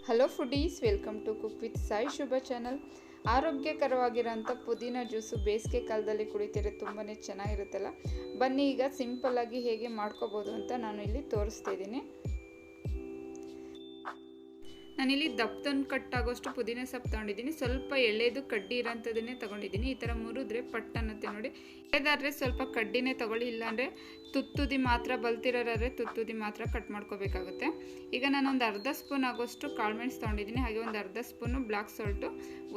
Hello foodies, welcome to cook with Sai Shubha channel. ಆರೋಗ್ಯಕರವಾಗಿರೋಂಥ ಪುದೀನ juice ಬೇಸಿಗೆ ಕಾಲದಲ್ಲಿ ಕುಡಿತೀರಿ, ತುಂಬಾ ಚೆನ್ನಾಗಿರುತ್ತಲ್ಲ. ಬನ್ನಿ ಈಗ ಸಿಂಪಲ್ಲಾಗಿ ಹೇಗೆ ಮಾಡ್ಕೋಬೋದು ಅಂತ ನಾನು ಇಲ್ಲಿ ತೋರಿಸ್ತಾ ಇದ್ದೀನಿ. ನಾನಿಲ್ಲಿ ದಪ್ಪದೊಂದು ಕಟ್ಟಾಗೋಷ್ಟು ಪುದೀನ ಸೊಪ್ಪು ತೊಗೊಂಡಿದ್ದೀನಿ. ಸ್ವಲ್ಪ ಎಳೆದು ಕಡ್ಡಿ ಇರೋಂಥದ್ದನ್ನೇ ತೊಗೊಂಡಿದ್ದೀನಿ. ಈ ಥರ ಮುರಿದ್ರೆ ಪಟ್ ಅನ್ನತ್ತೆ ನೋಡಿ. ಎಳೆದಾದರೆ ಸ್ವಲ್ಪ ಕಡ್ಡಿನೇ ತೊಗೊಳ್ಳಿ, ಇಲ್ಲಾಂದರೆ ತುತ್ತುದಿ ಮಾತ್ರ ಬಲ್ತಿರೋರಾದ್ರೆ ತುತ್ತುದಿ ಮಾತ್ರ ಕಟ್ ಮಾಡ್ಕೋಬೇಕಾಗುತ್ತೆ. ಈಗ ನಾನೊಂದು ಅರ್ಧ ಸ್ಪೂನ್ ಆಗೋಷ್ಟು ಕಾಳುಮೆಣಸು ತೊಗೊಂಡಿದ್ದೀನಿ. ಹಾಗೆ ಒಂದು ಅರ್ಧ ಸ್ಪೂನು ಬ್ಲ್ಯಾಕ್ ಸಾಲ್ಟು,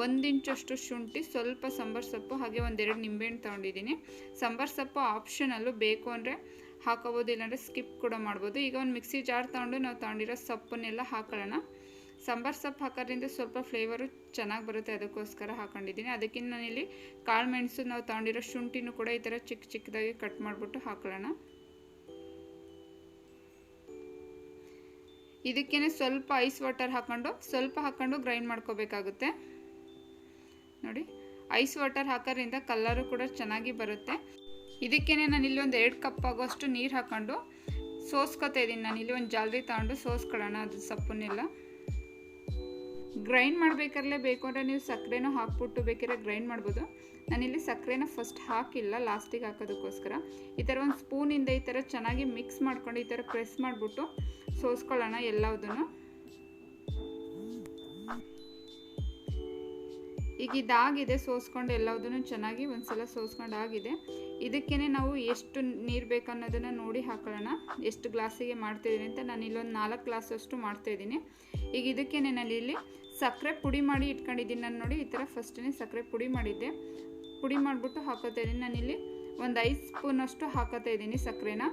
1 ಇಂಚಷ್ಟು ಶುಂಠಿ, ಸ್ವಲ್ಪ ಸಾಂಬಾರು ಸೊಪ್ಪು, ಹಾಗೆ ಒಂದೆರಡು ನಿಂಬೆಹಣ್ಣು ತೊಗೊಂಡಿದ್ದೀನಿ. ಸಾಂಬಾರು ಸೊಪ್ಪು ಆಪ್ಷನಲ್ಲು, ಬೇಕು ಅಂದರೆ ಹಾಕೋಬೋದು, ಇಲ್ಲಾಂದರೆ ಸ್ಕಿಪ್ ಕೂಡ ಮಾಡ್ಬೋದು. ಈಗ ಒಂದು ಮಿಕ್ಸಿ ಜಾರ್ ತೊಗೊಂಡು ನಾವು ತೊಗೊಂಡಿರೋ ಸೊಪ್ಪನ್ನೆಲ್ಲ ಹಾಕೊಳ್ಳೋಣ. ಸಾಂಬಾರು ಸೊಪ್ಪು ಹಾಕೋದ್ರಿಂದ ಸ್ವಲ್ಪ ಫ್ಲೇವರು ಚೆನ್ನಾಗಿ ಬರುತ್ತೆ, ಅದಕ್ಕೋಸ್ಕರ ಹಾಕೊಂಡಿದ್ದೀನಿ. ಅದಕ್ಕಿಂತ ನಾನಿಲ್ಲಿ ಕಾಳು ಮೆಣಸು, ನಾವು ತೊಗೊಂಡಿರೋ ಶುಂಠಿನೂ ಕೂಡ ಈ ಥರ ಚಿಕ್ಕ ಚಿಕ್ಕದಾಗಿ ಕಟ್ ಮಾಡಿಬಿಟ್ಟು ಹಾಕೊಳ್ಳೋಣ. ಇದಕ್ಕೇ ಸ್ವಲ್ಪ ಐಸ್ ವಾಟರ್ ಹಾಕ್ಕೊಂಡು ಗ್ರೈಂಡ್ ಮಾಡ್ಕೋಬೇಕಾಗುತ್ತೆ ನೋಡಿ. ಐಸ್ ವಾಟರ್ ಹಾಕೋದ್ರಿಂದ ಕಲರು ಕೂಡ ಚೆನ್ನಾಗಿ ಬರುತ್ತೆ. ಇದಕ್ಕೇ ನಾನಿಲ್ಲಿ ಒಂದು 2 ಕಪ್ ಆಗೋಷ್ಟು ನೀರು ಹಾಕ್ಕೊಂಡು ಸೋಸ್ಕೊತಾ ಇದ್ದೀನಿ. ನಾನಿಲ್ಲಿ ಒಂದು ಜಾಲರಿ ತಗೊಂಡು ಸೋಸ್ಕೊಳ್ಳೋಣ ಅದು ಸೊಪ್ಪನ್ನೆಲ್ಲ. ಗ್ರೈಂಡ್ ಮಾಡಬೇಕಾದ್ರೆ ಬೇಕು ಅಂದರೆ ನೀವು ಸಕ್ಕರೆನೂ ಹಾಕ್ಬಿಟ್ಟು ಬೇಕಾದ್ರೆ ಗ್ರೈಂಡ್ ಮಾಡ್ಬೋದು. ನಾನಿಲ್ಲಿ ಸಕ್ಕರೆನ ಫಸ್ಟ್ ಹಾಕಿಲ್ಲ, ಲಾಸ್ಟಿಗೆ ಹಾಕೋದಕ್ಕೋಸ್ಕರ. ಈ ಥರ ಒಂದು ಸ್ಪೂನಿಂದ ಈ ಥರ ಚೆನ್ನಾಗಿ ಮಿಕ್ಸ್ ಮಾಡ್ಕೊಂಡು ಈ ಥರ ಪ್ರೆಸ್ ಮಾಡಿಬಿಟ್ಟು ಸೋಸ್ಕೊಳ್ಳೋಣ ಎಲ್ಲದನ್ನು. ಈಗ ಇದಾಗಿದೆ, ಸೋಸ್ಕೊಂಡು ಎಲ್ಲದನ್ನು ಚೆನ್ನಾಗಿ ಒಂದ್ಸಲ ಸೋಸ್ಕೊಂಡು ಆಗಿದೆ. ಇದಕ್ಕೇ ನಾವು ಎಷ್ಟು ನೀರು ಬೇಕು ಅನ್ನೋದನ್ನು ನೋಡಿ ಹಾಕೊಳ್ಳೋಣ. ಎಷ್ಟು ಗ್ಲಾಸಿಗೆ ಮಾಡ್ತಾಯಿದ್ದೀನಿ ಅಂತ. ನಾನು ಇಲ್ಲೊಂದು 4 ಗ್ಲಾಸಷ್ಟು ಮಾಡ್ತಾಯಿದ್ದೀನಿ. ಈಗ ಇದಕ್ಕೇ ನಾನು ಇಲ್ಲಿ ಸಕ್ಕರೆ ಪುಡಿ ಮಾಡಿ ಇಟ್ಕೊಂಡಿದ್ದೀನಿ. ನಾನು ನೋಡಿ ಈ ಥರ ಫಸ್ಟೇ ಸಕ್ಕರೆ ಪುಡಿ ಮಾಡಿದ್ದೆ. ಪುಡಿ ಮಾಡಿಬಿಟ್ಟು ಹಾಕೋತಾ ಇದ್ದೀನಿ. ನಾನಿಲ್ಲಿ ಒಂದು 5 ಸ್ಪೂನಷ್ಟು ಹಾಕೋತಾ ಇದ್ದೀನಿ ಸಕ್ಕರೆನ.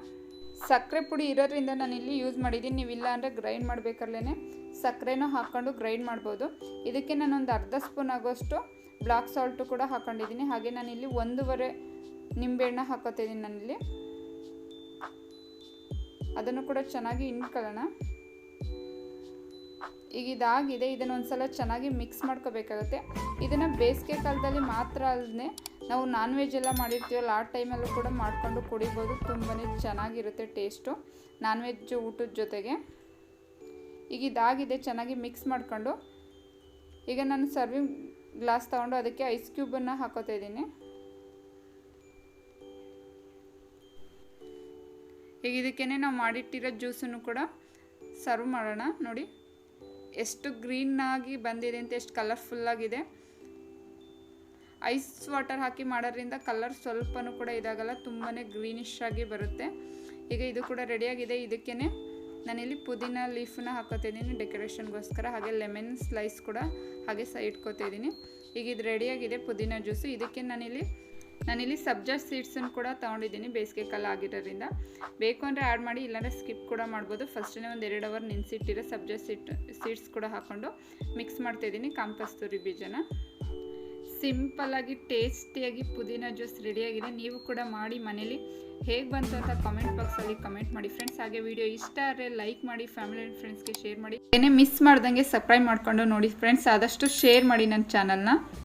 ಸಕ್ಕರೆ ಪುಡಿ ಇರೋದ್ರಿಂದ ನಾನಿಲ್ಲಿ ಯೂಸ್ ಮಾಡಿದ್ದೀನಿ. ನೀವಿಲ್ಲ ಅಂದರೆ ಗ್ರೈಂಡ್ ಮಾಡಬೇಕಾದ್ರೇ ಸಕ್ಕರೆನೂ ಹಾಕ್ಕೊಂಡು ಗ್ರೈಂಡ್ ಮಾಡ್ಬೋದು. ಇದಕ್ಕೆ ನಾನೊಂದು ಅರ್ಧ ಸ್ಪೂನ್ ಆಗೋಷ್ಟು ಬ್ಲ್ಯಾಕ್ ಸಾಲ್ಟು ಕೂಡ ಹಾಕ್ಕೊಂಡಿದ್ದೀನಿ. ಹಾಗೆ ನಾನಿಲ್ಲಿ 1.5 ನಿಂಬೆಹಣ್ಣು ಹಾಕೋತಾ ಇದ್ದೀನಿ. ನಾನಿಲ್ಲಿ ಅದನ್ನು ಕೂಡ ಚೆನ್ನಾಗಿ ಹಿಂಡ್ಕೊಳ್ಳೋಣ. ಈಗ ಇದಾಗಿದೆ. ಇದನ್ನು ಒಂದ್ಸಲ ಚೆನ್ನಾಗಿ ಮಿಕ್ಸ್ ಮಾಡ್ಕೋಬೇಕಾಗುತ್ತೆ. ಇದನ್ನು ಬೇಸಿಗೆ ಕಾಲದಲ್ಲಿ ಮಾತ್ರ ಅಲ್ಲದೆ ನಾವು ನಾನ್ ವೆಜ್ ಎಲ್ಲ ಮಾಡಿರ್ತೀವಲ್ಲ, ಆ ಟೈಮಲ್ಲೂ ಕೂಡ ಮಾಡಿಕೊಂಡು ಕುಡಿಬೋದು. ತುಂಬಾ ಚೆನ್ನಾಗಿರುತ್ತೆ ಟೇಸ್ಟು ನಾನ್ ವೆಜ್ ಊಟದ ಜೊತೆಗೆ. ಈಗ ಇದಾಗಿದೆ, ಚೆನ್ನಾಗಿ ಮಿಕ್ಸ್ ಮಾಡ್ಕೊಂಡು ಈಗ ನಾನು ಸರ್ವಿಂಗ್ ಗ್ಲಾಸ್ ತೊಗೊಂಡು ಅದಕ್ಕೆ ಐಸ್ ಕ್ಯೂಬನ್ನು ಹಾಕೋತಾ ಇದ್ದೀನಿ. ಈಗ ಇದಕ್ಕೇ ನಾವು ಮಾಡಿಟ್ಟಿರೋ ಜ್ಯೂಸನ್ನು ಕೂಡ ಸರ್ವ್ ಮಾಡೋಣ. ನೋಡಿ ಎಷ್ಟು ಗ್ರೀನಾಗಿ ಬಂದಿದೆ ಅಂತ, ಎಷ್ಟು ಕಲರ್ಫುಲ್ಲಾಗಿದೆ. ಐಸ್ ವಾಟರ್ ಹಾಕಿ ಮಾಡೋದ್ರಿಂದ ಕಲರ್ ಸ್ವಲ್ಪನೂ ಕೂಡ ಇದಾಗಲ್ಲ, ತುಂಬಾ ಗ್ರೀನಿಶ್ ಆಗಿ ಬರುತ್ತೆ. ಈಗ ಇದು ಕೂಡ ರೆಡಿಯಾಗಿದೆ. ಇದಕ್ಕೇ ನಾನಿಲ್ಲಿ ಪುದೀನ ಲೀಫನ್ನ ಹಾಕೋತಿದ್ದೀನಿ ಡೆಕೋರೇಷನ್ಗೋಸ್ಕರ. ಹಾಗೆ ಲೆಮನ್ ಸ್ಲೈಸ್ ಕೂಡ ಹಾಗೆ ಇಟ್ಕೋತಾ ಇದ್ದೀನಿ. ಈಗ ಇದು ರೆಡಿಯಾಗಿದೆ ಪುದೀನ ಜ್ಯೂಸು. ಇದಕ್ಕೆ ನಾನಿಲ್ಲಿ ಸಬ್ಜಾ ಸೀಡ್ಸನ್ನು ಕೂಡ ತೊಗೊಂಡಿದ್ದೀನಿ, ಬೇಸಿಗೆ ಕಾಲ ಆಗಿರೋದ್ರಿಂದ. ಬೇಕು ಅಂದರೆ ಆ್ಯಡ್ ಮಾಡಿ, ಇಲ್ಲಾಂದರೆ ಸ್ಕಿಪ್ ಕೂಡ ಮಾಡ್ಬೋದು. ಫಸ್ಟೇ ಒಂದು 2 ಅವರ್ ನೆನೆಸಿಟ್ಟಿರೋ ಸಬ್ಜಾ ಸೀಡ್ಸ್ ಕೂಡ ಹಾಕ್ಕೊಂಡು ಮಿಕ್ಸ್ ಮಾಡ್ತಾಯಿದ್ದೀನಿ. ಕಾಂಕಸ್ತೂರಿ ಬೀಜನ. ಸಿಂಪಲ್ಲಾಗಿ ಟೇಸ್ಟಿಯಾಗಿ ಪುದೀನ ಜ್ಯೂಸ್ ರೆಡಿಯಾಗಿದೆ. ನೀವು ಕೂಡ ಮಾಡಿ ಮನೇಲಿ. ಹೇಗೆ ಬಂತು ಅಂತ ಕಾಮೆಂಟ್ ಬಾಕ್ಸಲ್ಲಿ ಕಮೆಂಟ್ ಮಾಡಿ ಫ್ರೆಂಡ್ಸ್. ಹಾಗೆ ವಿಡಿಯೋ ಇಷ್ಟ ಆದರೆ ಲೈಕ್ ಮಾಡಿ, ಫ್ಯಾಮಿಲಿ ಆ್ಯಂಡ್ ಫ್ರೆಂಡ್ಸ್ಗೆ ಶೇರ್ ಮಾಡಿ. ಏನೇ ಮಿಸ್ ಮಾಡ್ದಂಗೆ ಸಬ್ಸ್ಕ್ರೈಬ್ ಮಾಡ್ಕೊಂಡು ನೋಡಿ ಫ್ರೆಂಡ್ಸ್. ಆದಷ್ಟು ಶೇರ್ ಮಾಡಿ ನನ್ನ ಚಾನಲ್ನ.